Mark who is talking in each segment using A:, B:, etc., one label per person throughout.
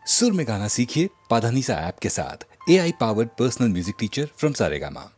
A: सुर में गाना सीखिए पाधानीसा ऐप के साथ AI powered personal music teacher from Saregama.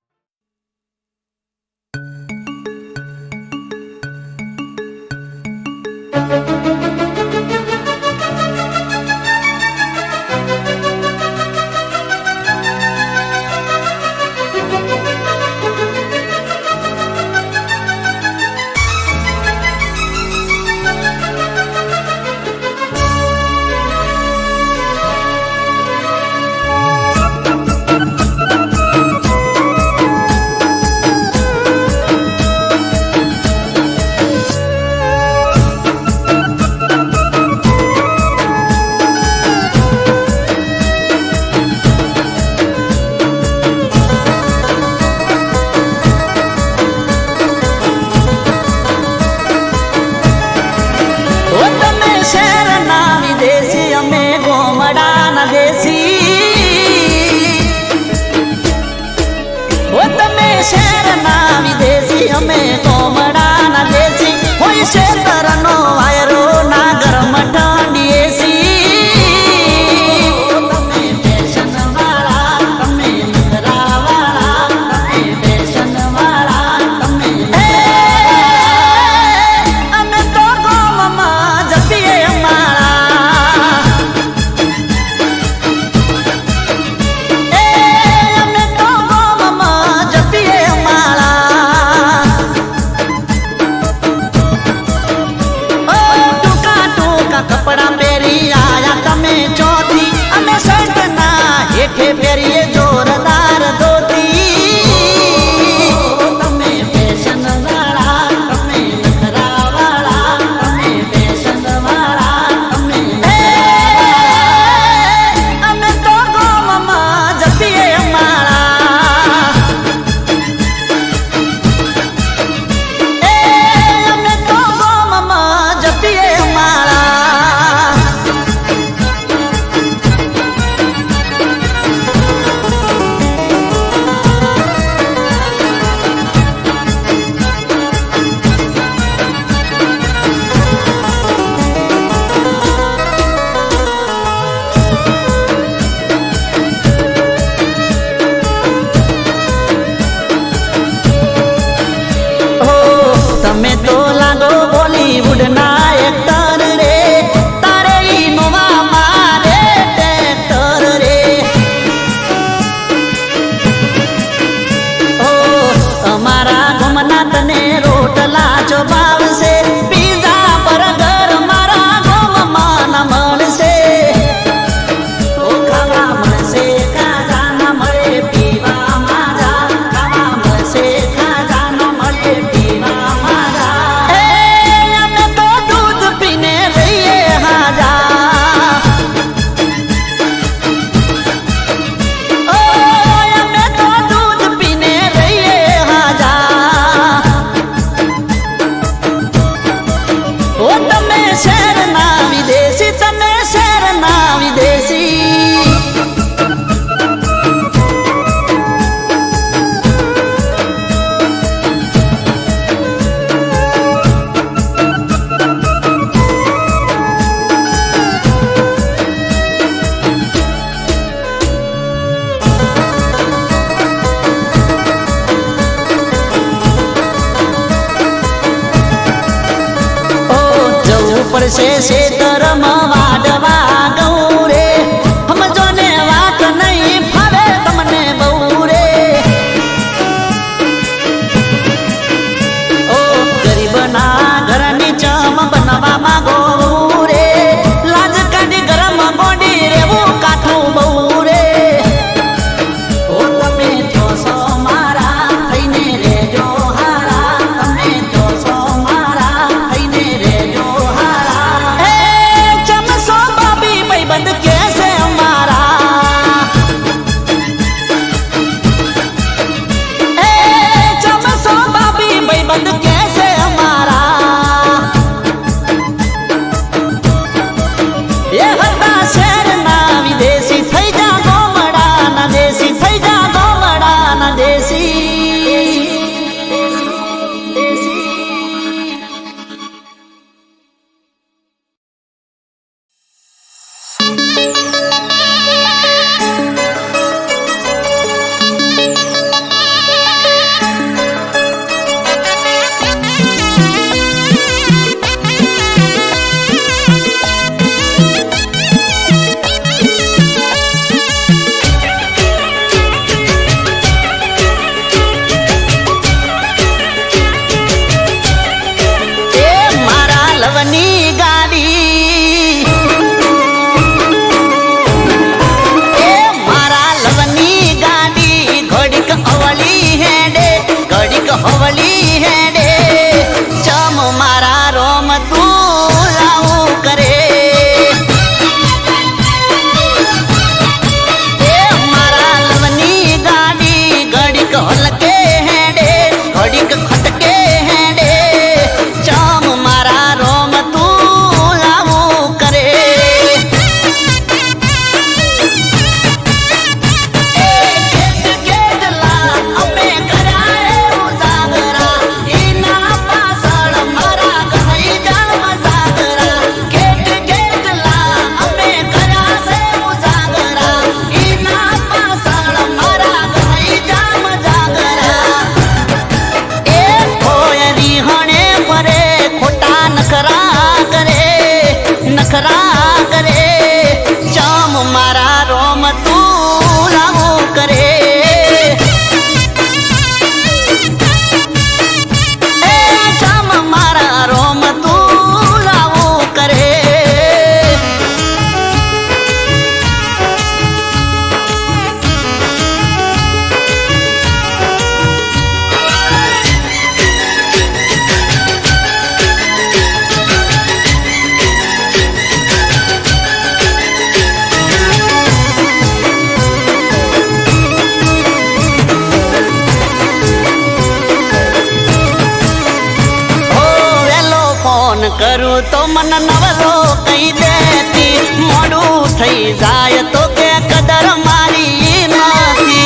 B: करूं तो मन नवरो कहीं देती मोड़ू थई जाए तो के कदर मारी नाती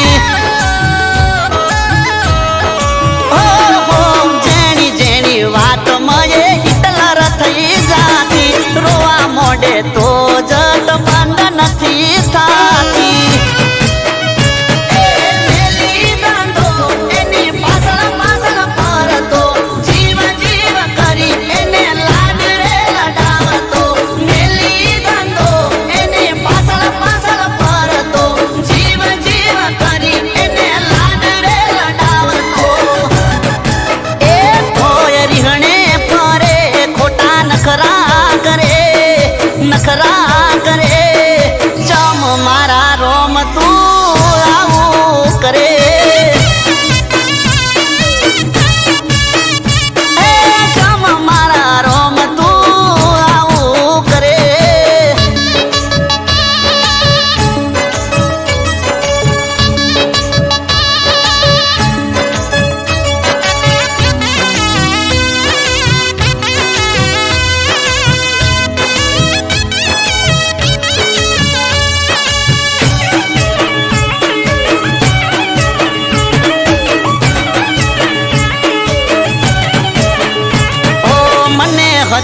B: हो जेनी जेनी बात मये हिटलर थई जाती रोआ मोडे तो जट बंद नथी थाती नखरा करे चम मारा रोम तू आऊ करे चम मारा रोम तू आऊ करे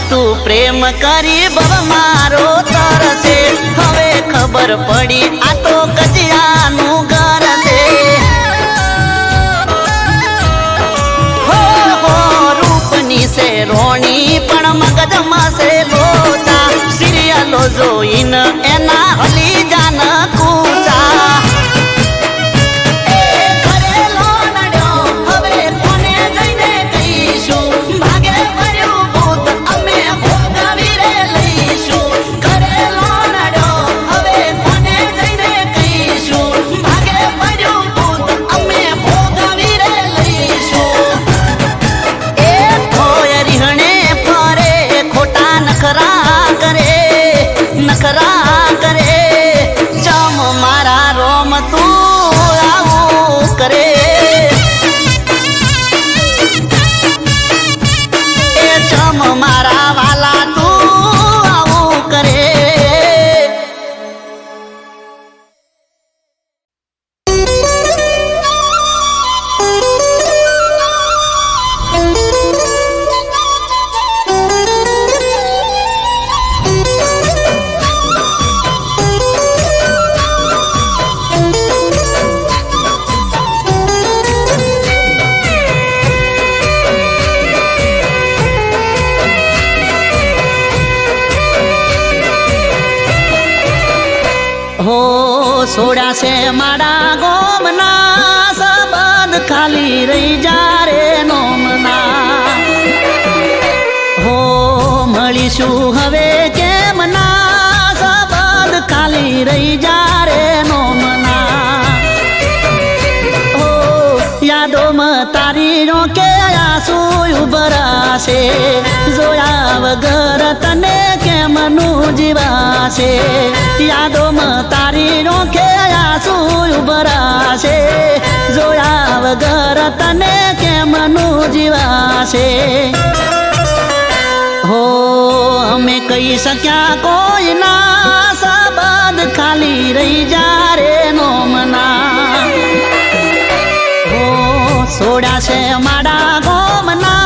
B: तू प्रेम करी बब मारो तरसे हवे खबर पड़ी आ तो कजियानु घर से हो रूपनी से रोणी पण मगजमा से लोचा सीरियलो जोइन एना हली जान कूचा नखरा હો સોડા છે મારા ગોમના સંબંધ ખાલી રહી જા રે નોમના હો મળીશું હવે કેમ ના સંબંધ ખાલી રહી જા રે નોમના હો યાદોમાં તારી રોકે આંસુ ઉભરાશે જોયા વગર તને કેમનું જીવાશે યાદોમાં તારી રોકે આંસુ ઉભરાશે જોયા વગર તને કેમનું જીવાશે હો અમે કહી શક્યા કોઈ ના સંબંધ ખાલી રહી જા રે નોમના હો સોડા છે મારા ગોમના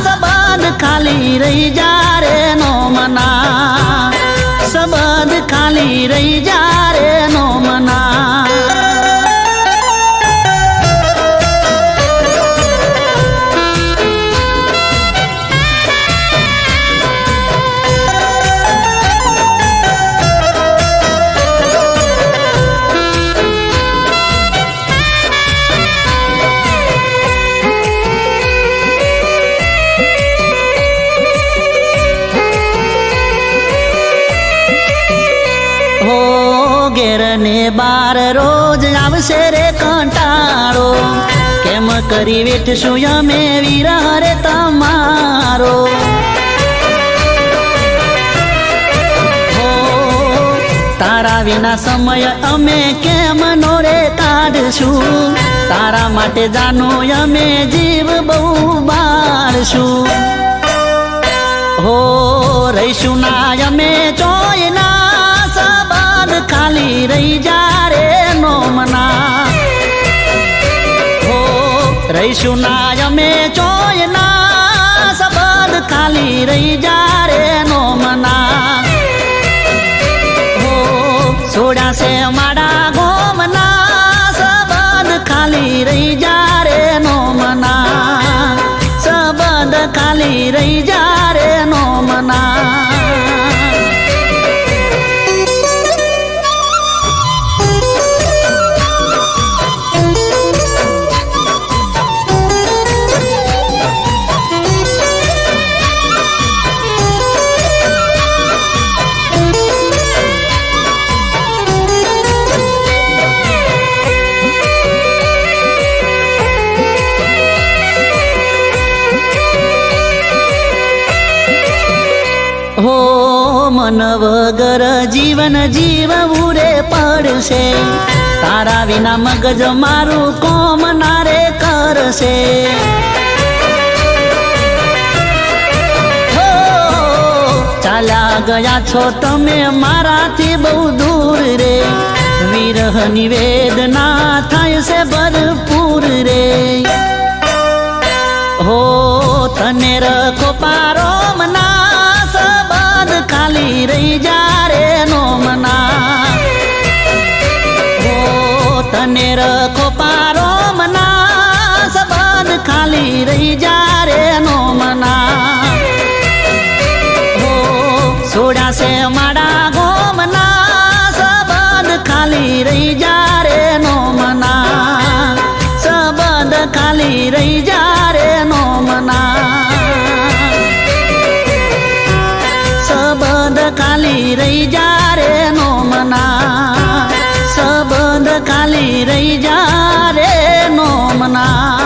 B: સંબંધ ખાલી રહી જા રે નોમના સંબંધ ખાલી રહી જા રે નોમના ઘેર ને બાર રોજ આવશે રે કંટાળો કેમ કરી વેઠશું અમે વિરહ રે તમારો હો તારા વિના સમય અમે કેમ નો રે કાઢશું તારા માટે જાનો અમે જીવ બહુ બાળશું હો રહીશું ના અમે ચોયના ખાલી રહી જા રે નોમના હો રહીશું ના અમે ચોયના સંબંધ ખાલી રહી જા રે નોમના હો સોડા છે મારા ગોમના સંબંધ ખાલી રહી જા રે નોમના સંબંધ ખાલી રહી જા રે નોમના હો મન વગર જીવન જીવવું રે પડશે તારા વિના મગજ મારું કોમ ના રે કરશે હો ચાલ્યા ગયા છો તમે મારાથી બહુ દૂર રે વિરહની વેદના થાય છે ભરપૂર રે હો તને રખો પારો મના ખાલી રહી જા રે નોમના હો તને રખો પારો મના સંબંધ ખાલી રહી જા રે નોમના હો સોડા છે મારા ગોમના સંબંધ ખાલી રહી જા રે નોમના સંબંધ ખાલી રહી જા રે નોમના સંબંધ ખાલી રહી જા રે નોમના સંબંધ ખાલી રહી જા રે નોમના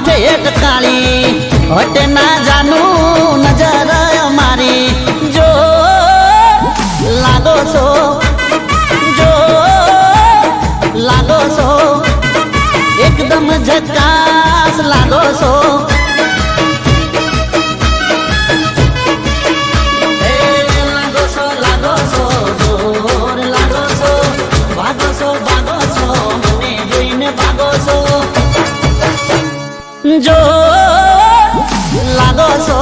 B: માથે એક કાળી હટે ના જાનું નજર મારી જો લાગો છો જો લાગો છો એકદમ ઝકાસ લાગો છો જો લાગો છો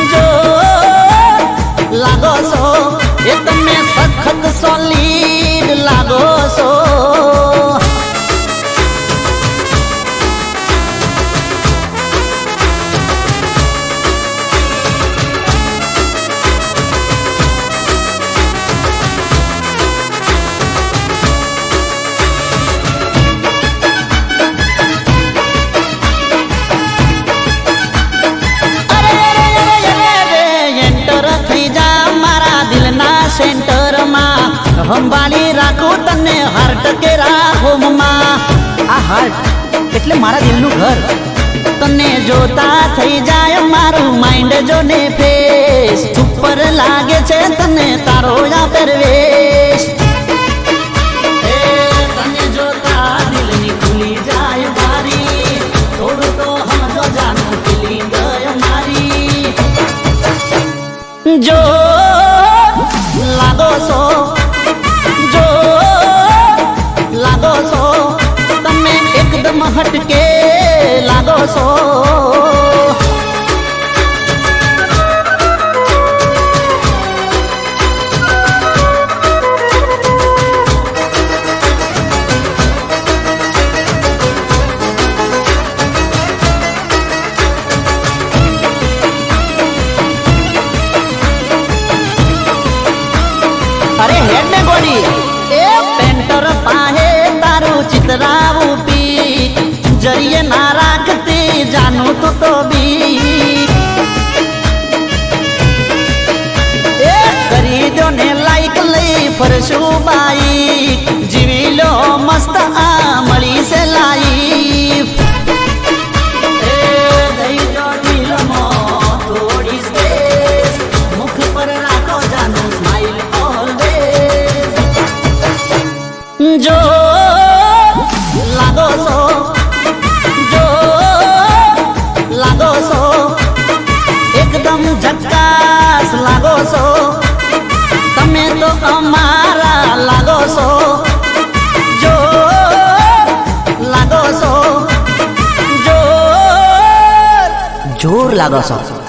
B: જો લાગો છો એ તમે સખત સોલિડ લાગો છો સંભાળી રાખું તને હાર્ટ કેરા હોમમાં આ હાર્ટ એટલે મારા દિલનું ઘર તને જોતા થઈ જાય મારું માઇન્ડ જોને ફેસ ઉપર લાગે છે તને તારો આ પરવેશ તને જોતા દિલની ખુલી જાય મારી થોડું તો સમજો જાનું ફીલિંગ મારી જો લાગો છો લાગો છો તમે એકદમ હટકે લાગો છો અરે હેડ ને ગોડી એ પેન્ટર પાહે તારું ચિતરાવું પી જરીએ ના રાખતી જાનું તું તો બી એ કરી દો ને લાઈક લઈ ફરશું બાઈક જીવી લો મસ્ત આ મળી છે લાઈફ દઈ દો દિલમાં થોડી સ્પેસ મુખ પર રાખો જાનું સ્માઈલ જો લાગો છો જો લાગો છો એકદમ ઝકાસ લાગો છો તમે તો અમારા લાગો છો જો લાગો છો જોર લાગો છો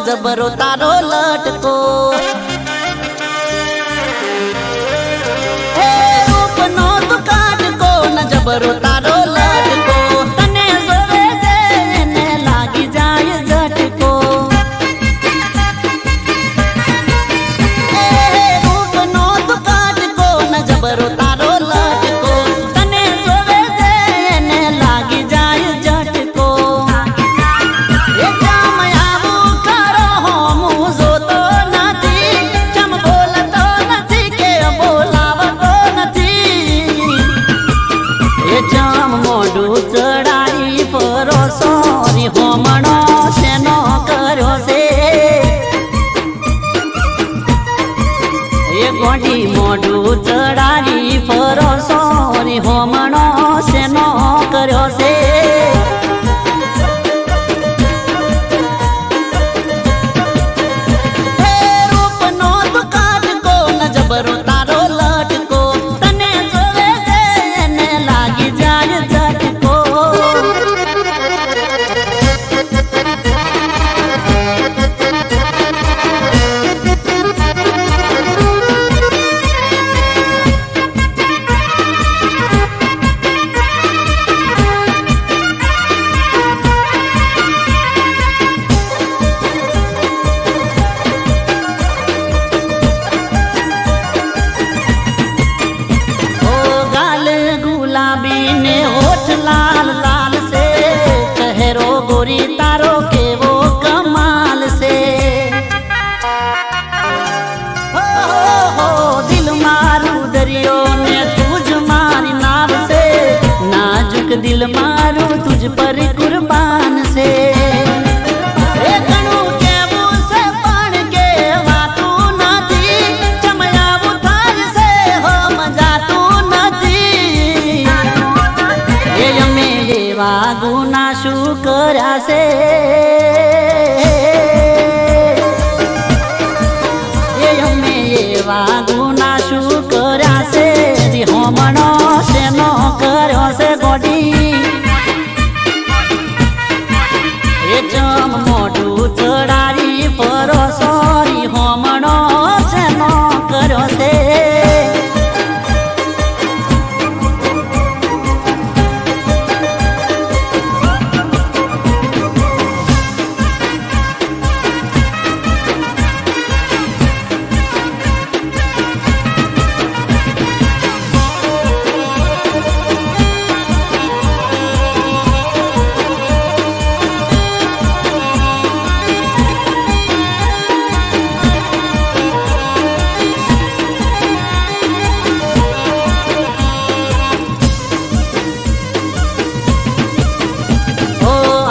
B: જબરો તારો લટકો હે રૂપનો તું કાટકો ન જબરો તારો લટકો તને જોવે છે એને લાગી જાય ઝટકો હે રૂપનો તું કાટકો ન જબરો તારો લટકો તને જોવે છે એને લાગી જાય ઝટકો એ કામ આવું કરો હું જોતો નથી ચમ બોલતો નથી કે બોલાવતો નથી એ ચમ મોઢું ચડાઈ ફરો સોરી હોમણો શેનો કર્યો છે એ ગોડી મોઢું ચડાઈ ફરો સોરી હોમણો શેનો કર્યો છે જબરો તારો લટકો તને જોવે છે એને લાગી જાય લાલ લાલ છે, ચહેરો ગોરી તારો કેવો કમાલ છે. હો દિલ મારું દરિયો ને તું જ મારી નાવ છે, નાજુક દિલ મારું તુજ પર કુરબાન છે. એ ઘણું કેવું છે પણ કહેવાતું નથી, ચમયાવું થાય છે હો મજાતું નથી. એ અમે એવા ગુના શું કર્યા છે, એ અમે એવા ગુના શું કર્યા છે, હોમણો શેનો કર્યો છે ગોડી. એ ચમ મોઢું ચડાવી ફરો સોરી, હોમણો શેનો કર્યો છે.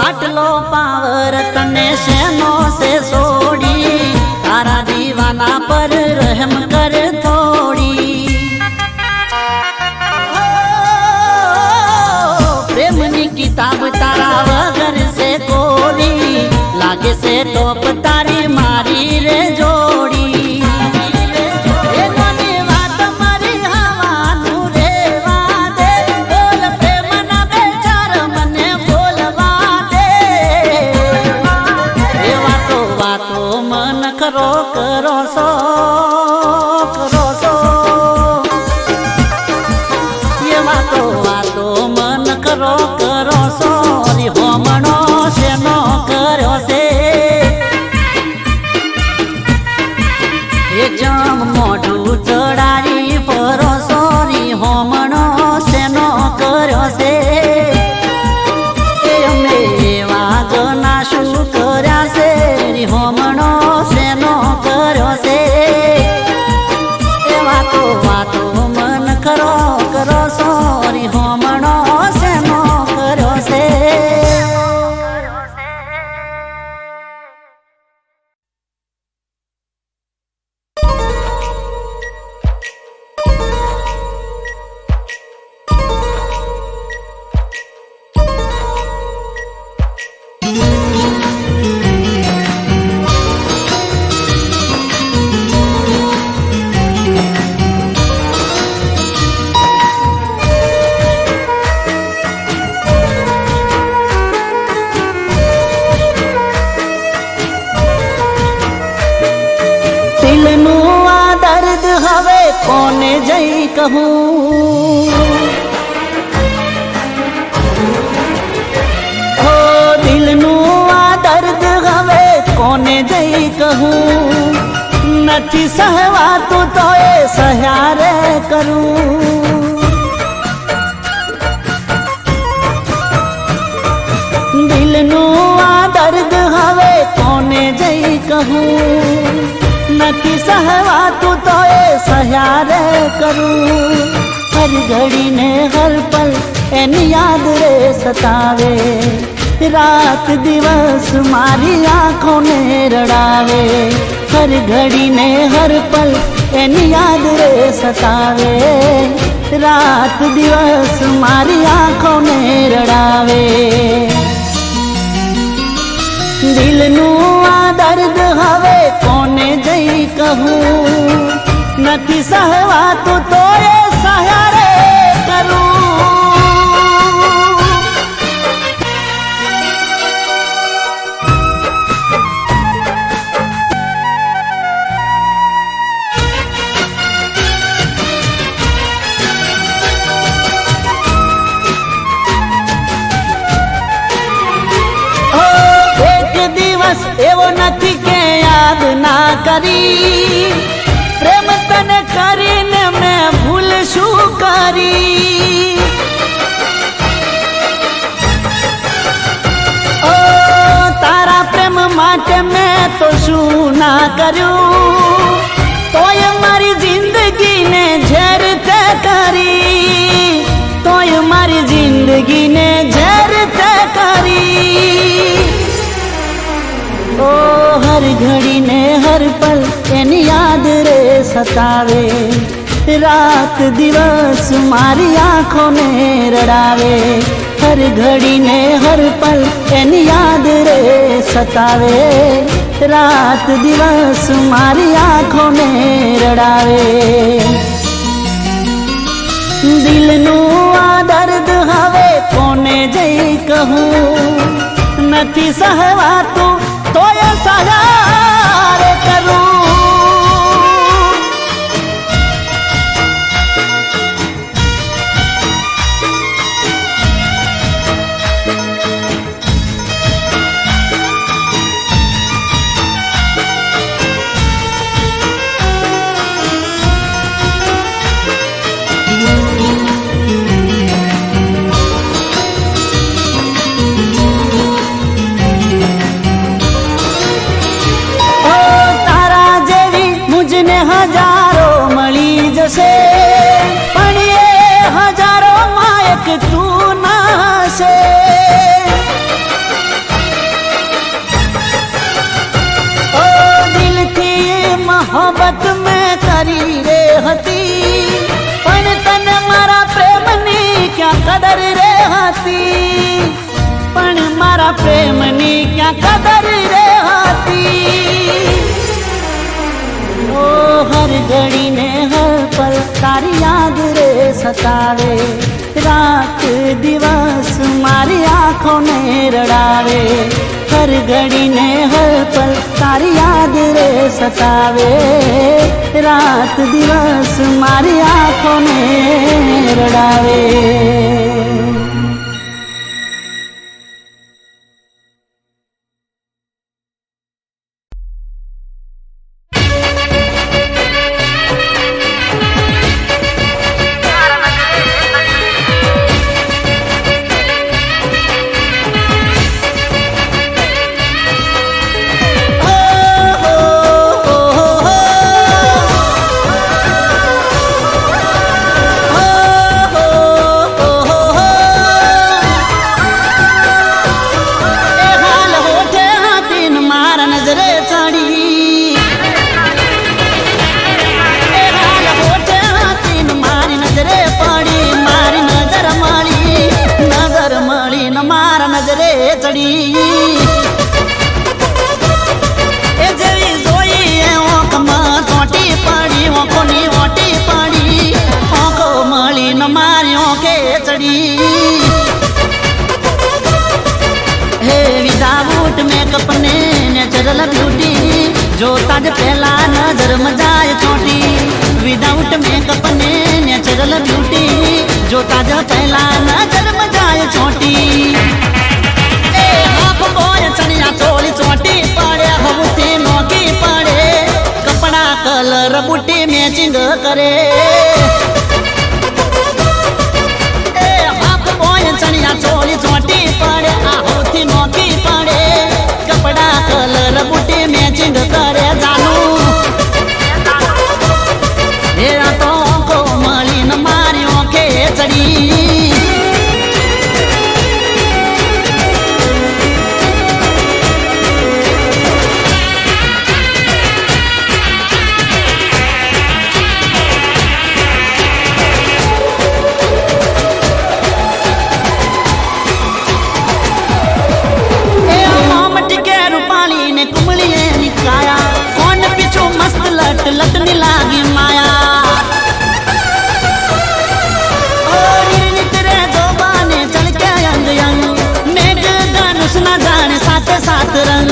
B: આટલો પાવર તને શેનો છે સોડી, તારા દીવાના પર રહેમ કર થોડી. પ્રેમની કિતાબ તારા વગર છે કોરી, લાગે છે ટોપ તારી મારી રે જોડી. એ નાની વાત મારી હવાનું રેવા દે, બોલ પ્રેમના બેચાર મને બોલવા દે. એ વાતો વાતો મન કરો કરો સો કરો સો, એ વાતો વાતો મન કરો કરો સો, હોમણો શેનો કર્યો છે. એ જમ મોઢું ચડાવી ફરો સોરી, હોમણો શેનો કર્યો છે. એ અમે એવા ગના શું કર્યા છે, હોમણો શેનો કર્યો છે. એ વાતો વાતો મન કરો કરો સોરી, હોમણો શેનો કર્યો છે. દિલનું આ દર્દ હવે કોને જઈ કહું, હો દિલનું આ દર્દ હવે કોને જઈ કહું. નથી સહવાતું તો એ સહ્યા રે કરું. દિલનું આ દર્દ હવે કોને જઈ કહું, નથી સહવાતું તો એ સહ્યા રે કરું. હર ઘડીને હર પલ એની યાદ રે સતાવે, રાત દિવસ મારી આંખોને રડાવે. હર ઘડીને હર પલ એની યાદ રે સતાવે, રાત દિવસ મારી આંખોને રડાવે. દિલનું આ દર્દ હવે કોને જઈ કહું, નથી સહવાતું તો એ સહ્યા રે કરું. એવો નથી કે યાદ ના કરી, પ્રેમ તને કરીને મેં ભૂલ શું કરી. ના કર્યું તોય મારી જિંદગીને ઝેર તે કરી, તોય મારી જિંદગીને ઝેર તે કરી. ઓ હર ઘડી ને હર પલ એની યાદ રે સતાવે, રાત દિવસ મારી આંખોને રડાવે. હર ઘડી ને હર પલ એની યાદ રે સતાવે, રાત દિવસ મારી આંખોને રડાવે. દિલનું આ દર્દ હવે કોને જઈ કહું, નથી સહવાતું તોય સહાર કરું. હજારો મળી જશે પણ એ હજારો માં એક તું નાશે. ઓ દિલથી મોહબ્બત મેં કરી રે હતી, પણ તને મારા પ્રેમની ક્યાં કદર રે હતી, પણ મારા પ્રેમની ક્યાં કદર રે હતી. ઓ હર ઘડી ને હર પલ તારી યાદ રે સતાવે, રાત દિવસ મારી આંખોને રડાવે. હર ઘડી ને હર પલ તારી યાદ રે સતાવે, રાત દિવસ મારી આંખોને રડાવે. જોતા જ પહેલા નજરમાં જાય ચોટી, વિધાઉટ મેકઅપ ને નેચરલ બ્યુટી. જોતા જ પહેલા નજરમાં જાય ચોટી. એ હાફ બોય ચણિયા ચોળી ચોટી પડે, હવથી નોકી પડે, કપડા કલર બુટી મેચિંગ કરે. એ હાફ બોય ચણિયા ચોળી ચોટી પડે, હવથી નોકી પડે, કપડા કલર બુટી મેચિંગ કરે. જાનું એ તો કો મળીને મારી ઓકે ચડી. લટની લાગી માયા, રે જોબાને ચલકે અંગ અંગ, મેઘ ધનુષ ના જાણે સાથે સાત રંગ.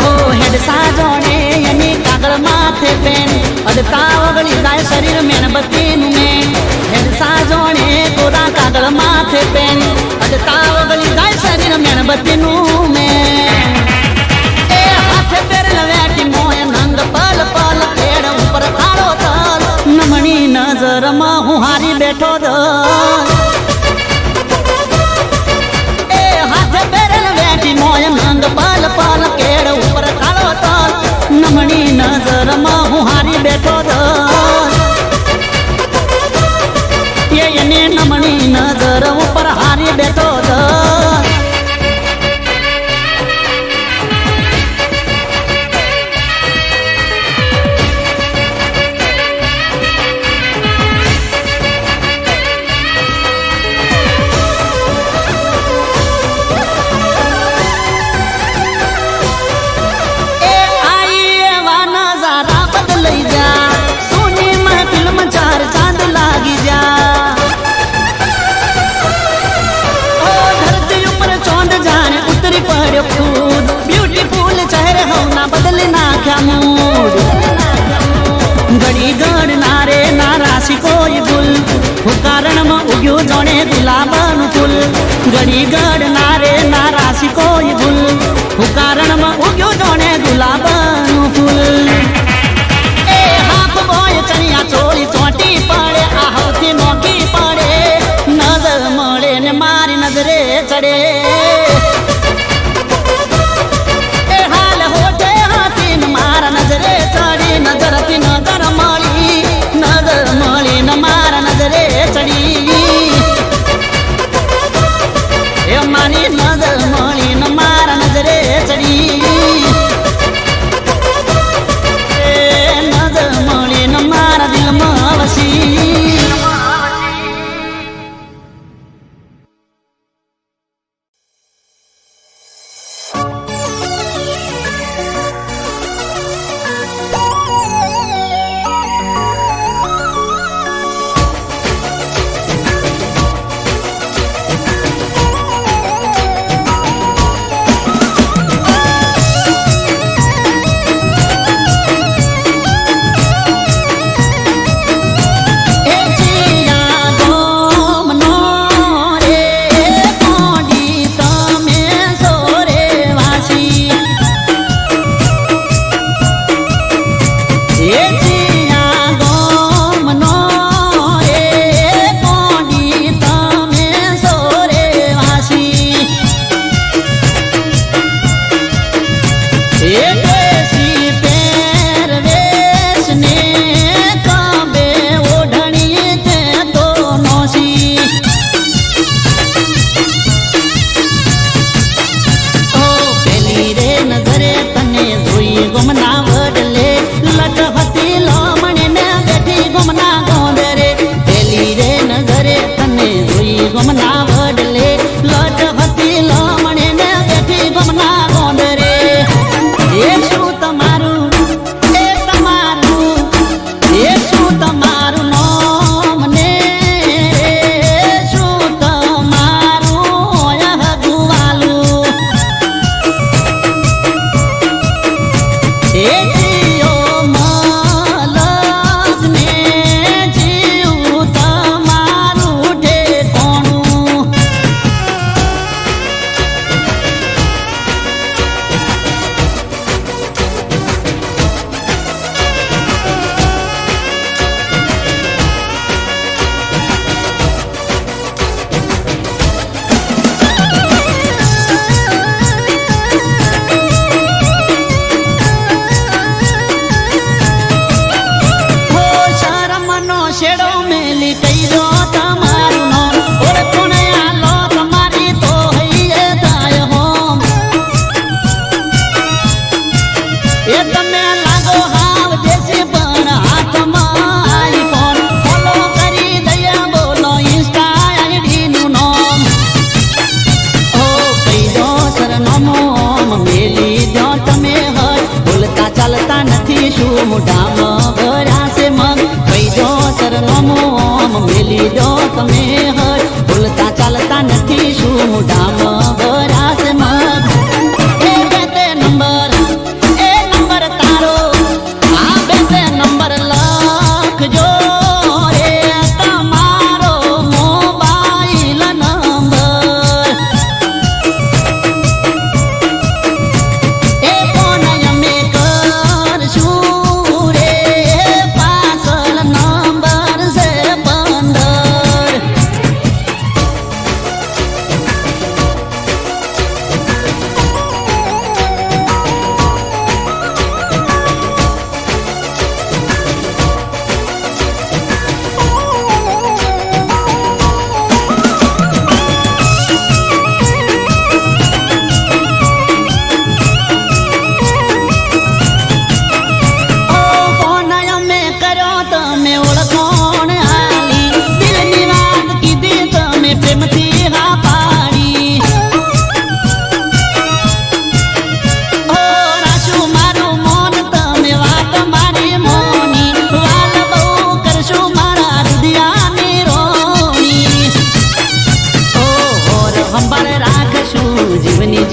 B: ઓ હેડ સાજોને એની કાગળ માથે પેન, અડતા ઓગળી જાય શરીર મેણબત્તી નું મેન. હેડ સાજોને કોરા કાગળ માથે પેન, અડતા ઓગળી જાય શરીર મેણબત્તી નું મેન. એ હાથે પેરેલ વેટી મોય નંગ પલ પલ, પેડ ઉપર કાળો તલ, નમણી નજરમાં હું હારી બેઠો દલ. એ હાથે પેરેલ વેટી મોય નંગ પલ પલ, કેડ ઉપર કાળો તલ, નજરમાં હું હારી બેઠો એને નમણી નજર ઉપર હારી બેઠો બદલી નાખ્યા મૂડ ઘડી ગણનારે ના રાશિ કોઈ ભૂલ હું કારણમાં ઉગ્યું જોણે ગુલાબનું ફૂલ ઘડી ગણનારે ના રાશિ કોઈ ભૂલ હું કારણમાં ઉગ્યું જોણે ગુલાબનું ફૂલ એ હાફ બોય ચણિયા ચોળી ચોટી પડે આ હવથી નોકી પડે નજર મળે ને મારી નજરે ચડે નજરે ચડી નજરથી નજર મળી ન મારા નજરે ચડી એ મારી નજર મળી ન મારા નજરે ચડી એ નજર મળી ન મારા દિલમાં વસી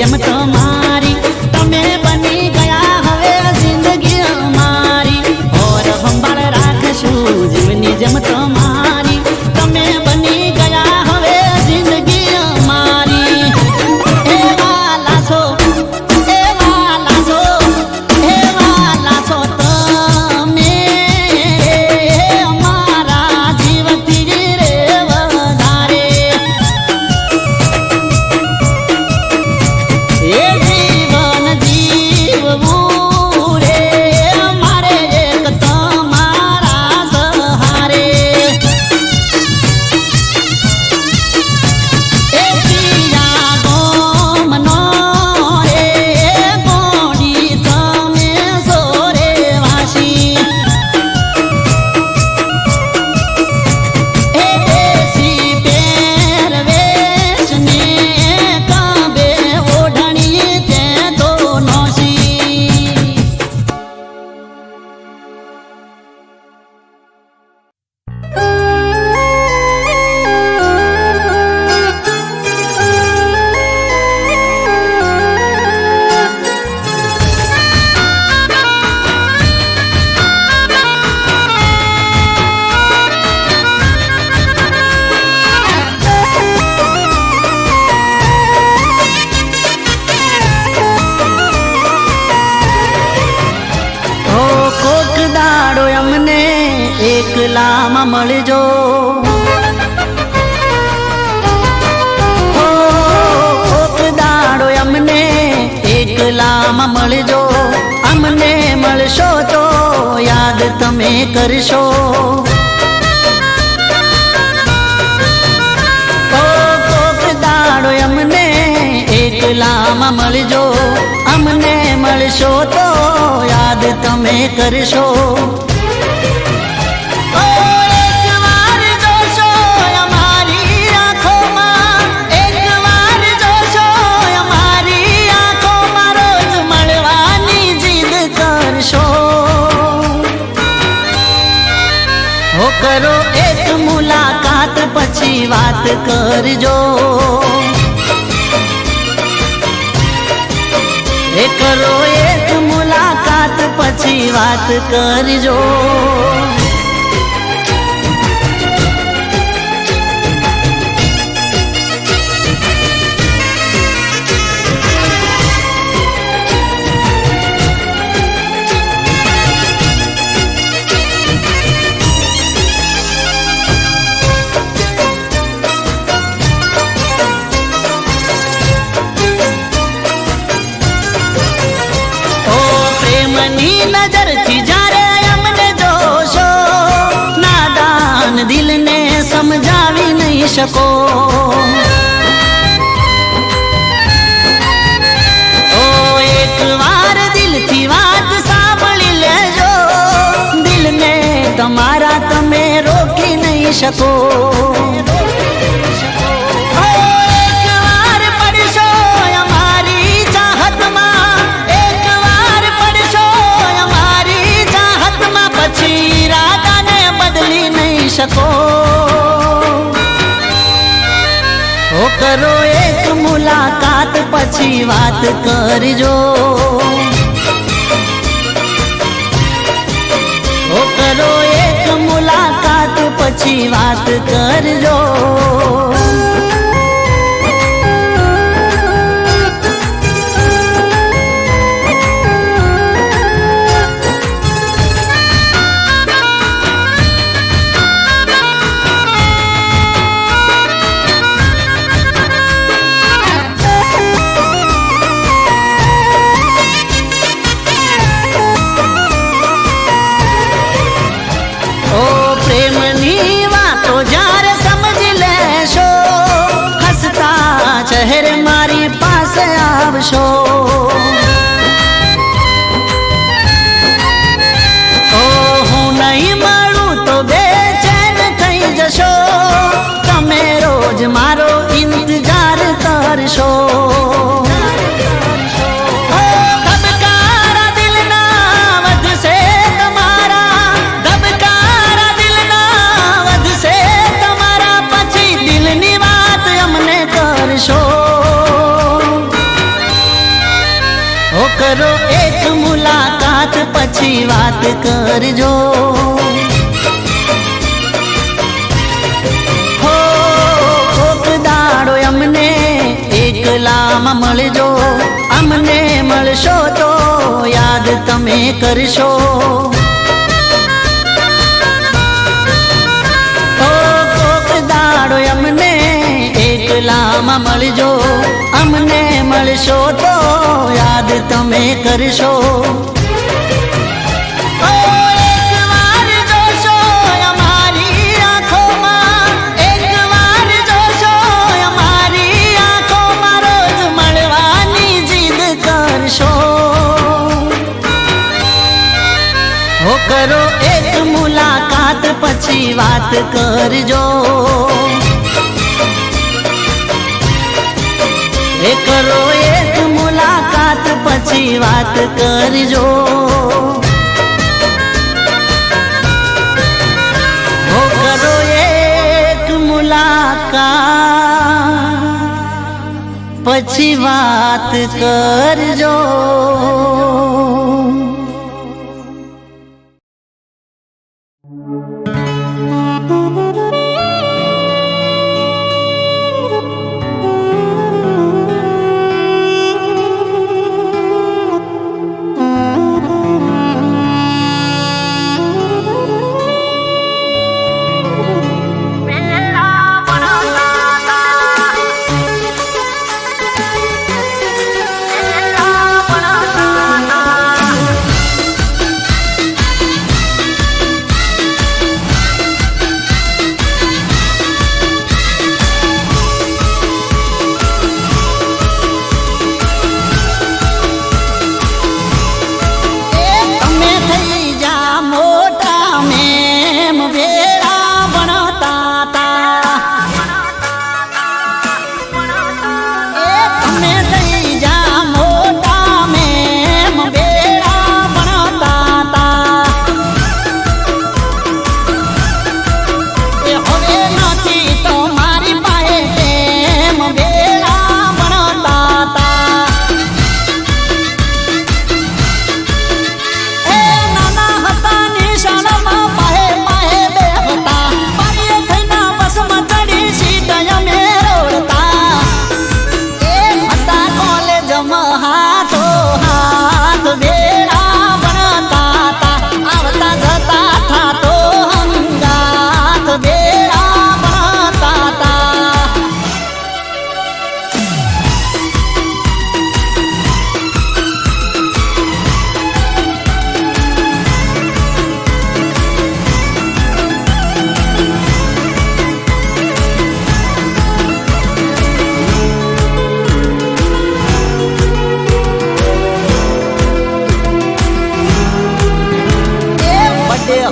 B: જેમ તમારી તમે બની ગયા હવે જિંદગી અમારી ઓર સંભાળ રાખશું જીવની જેમ તમારી તમે બની ગયા હવે જિંદગી અમારી એવા લાસો તમે અમારા જીવથી રે વધારે એ જીવન જીવવું રે મારે એક તમારા સહારે એ પિયા ગોમનો રે ગોડી તમે સોરે વાસી એ દેશી પહેરવેશને કાબે ઓઢણી તે તો નોસી ઓ કોક દાડો અમને એકલામાં મળજો ઓ કોક દાડો અમને એકલામાં મળજો અમને મળશો તો યાદ તમે કરશો ઓ કોક દાડો અમને એકલામાં મળજો અમને મળશો તો યાદ તમે કરશો ઓ એકવાર જોશો અમારી આંખોમાં એકવાર જોશો અમારી આંખોમાં રોજ મળવાની જીદ કરશો હો કરો એક મુલાકાત પછી વાત કરજો એ કરો એક મુલાકાત પછી વાત કરજો ઓ પ્રેમની નજરથી જ્યારે અમને જોશો નાદાન દિલને સમજાવી નહીં શકો ઓ એકવાર દિલથી વાત સાંભળી લેજો દિલને તમારા તમે રોકી નહીં શકો ઓ એકવાર પડશો અમારી ચાહતમાં એકવાર પડશો અમારી ચાહતમાં પછી ઈરાદાને બદલી નહીં શકો ઓ કરો એક મુલાકાત પછી વાત કરજો ઓ કરો એક મુલાકાત પછી વાત કરજો ઓ પ્રેમની વાતો જ્યારે સમજી લેશો હસતા ચહેરે મારી પાસે આવશો ઓ હું નહીં મળું તો બેચેન થઈ જશો તમે રોજ મારો ઇંતજાર કરશો ઓ ધબકારા દિલના વધશે તમારા ધબકારા દિલના વધશે તમારા પછી દિલની વાત અમને કરશો કરો એક મુલાકાત પછી વાત કરજો. હો કોક દાડો અમને એકલામાં મળજો, અમને મળશો તો યાદ તમે કરશો. કોક દાડો અમને એકલામાં મળજો, અમને મળશો તો યાદ તમે કરશો. એકવાર જોશો અમારી આંખોમાં, એકવાર જોશો અમારી આંખોમાં, રોજ મળવાની જીદ કરશો. હો કરો એક મુલાકાત પછી વાત કરજો. એ કરો એક મુલાકાત પછી વાત કરજો. હો કરો એક મુલાકાત પછી વાત કરજો.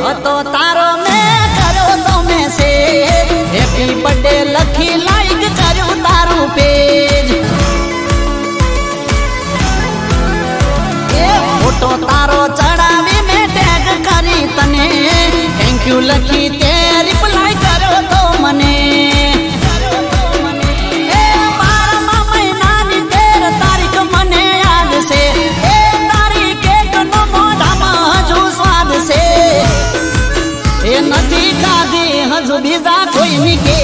B: હતો તારો મેં કર્યો તો મેસેજ, હેપી બર્થડે લખી લાઈક કર્યું તારું પેજ. એ ફોટો તારો ચડાવી મેં ટેગ કરી તને, થેન્ક યુ લખી તે રિપ્લાય કર્યો તો મને. એ 12મા મહિનાની 13 તારીખ મને યાદ છે, એ તારી કેકનો મોઢામાં હજુ સ્વાદ છે. એ નથી ખાધી હજુ બીજા કોઈની કે